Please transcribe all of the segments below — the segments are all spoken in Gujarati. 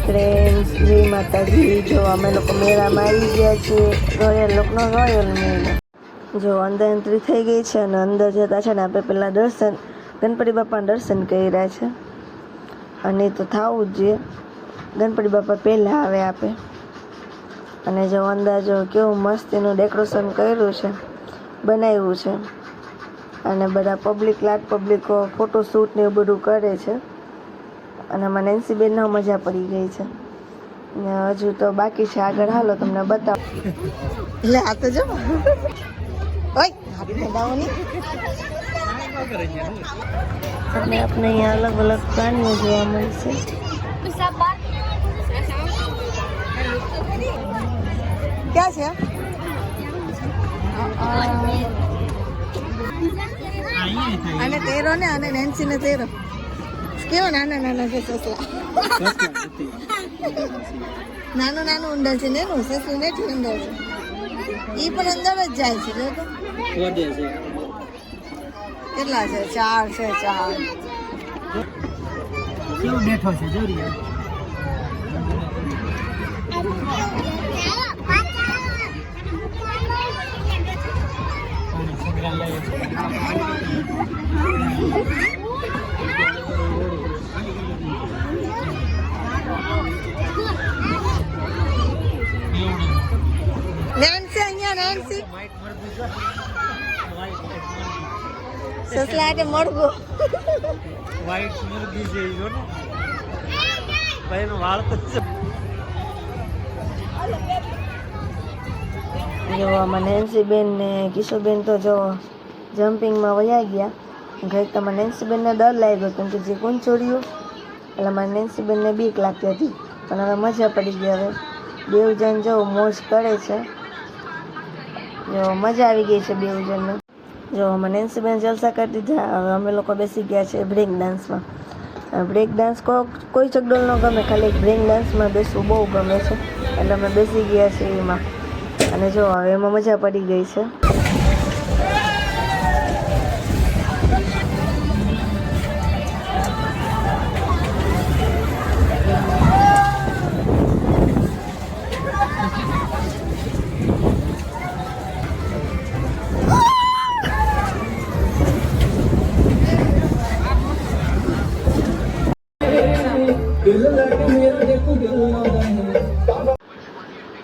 ફ્રેન્ડ્સ, જય માતાજી. જો અમે લોકો મેળામાં આવી ગયા છીએ, રોયલ મેળો. જો અંદર એન્ટ્રી થઈ ગઈ છે અને અંદર જતા છે ને આપણે પહેલાં ગણપતિ બાપાના દર્શન કર્યા છે. અને તો થવું જ જોઈએ, ગણપતિ બાપા પહેલાં આવે આપે. અને જો અંદર જો કેવું મસ્તીનું ડેકોરેશન કર્યું છે, બનાવ્યું છે. અને બધા પબ્લિકો ફોટોશૂટ ને એવું બધું કરે છે. અને મને નેન્સીબેન મજા પડી ગઈ છે. હજુ તો બાકી છે, આગળ હાલો તમને બતાવો. એટલે આ તો જો આપણે અહીંયા અલગ અલગ પ્રાણીઓ જોવા મળશે. ક્યાં છે? આને તેરો ને આને નેન્સી ને તેરો કેવો નાના છે સસલા. નાનું ઊંડા છે ને એનું સસલું નેઠું અંદર છે. ઈ પણ અંદર જ જાય છે. જો તો કેટલા છે? 4 છે. 4 કેવું બેઠો છે જોરી. નેન્સી સસલા કે મરગો વ્હાઈટ મુરગી છે જો ને ભાઈ નો વાળ તો જો આમાં નેન્સીબેન ને કિશોરબેન તો જો જમ્પિંગમાં વયા ગયા. ઘરે તમારે નેન્સીબેનને ડર લાગ્યો કેમ કે જે કોણ છોડ્યું એટલે મારે નેન્સીબેનને બીક લાગતી હતી, પણ હવે મજા પડી ગઈ. હવે બેવ જણ જો મોજ કરે છે. જો મજા આવી ગઈ છે બેવ જણને. જો અમે નેન્સીબેન જલસા કરી દીધા. હવે અમે લોકો બેસી ગયા છે બ્રેક ડાન્સમાં. બ્રેક ડાન્સ કોઈ ચકડોલ ન ગમે, ખાલી બ્રેક ડાન્સમાં બેસવું બહુ ગમે છે એટલે અમે બેસી ગયા છીએ એમાં. અને જો હવે એમાં મજા પડી ગઈ છે.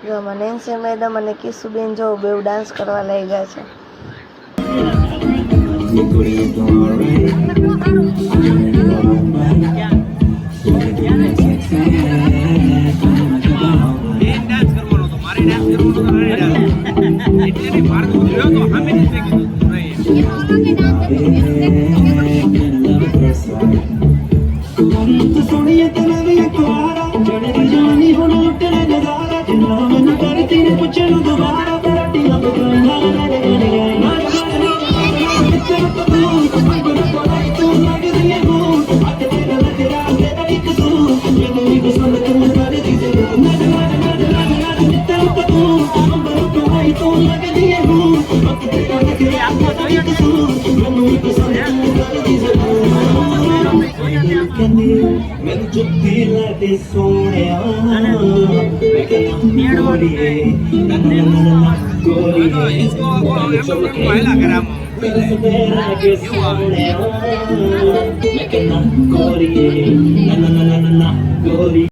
જો નેન્સી મેડમ અને કિશુબેન જો બેવ ડાન્સ કરવા લઈ ગયા છે.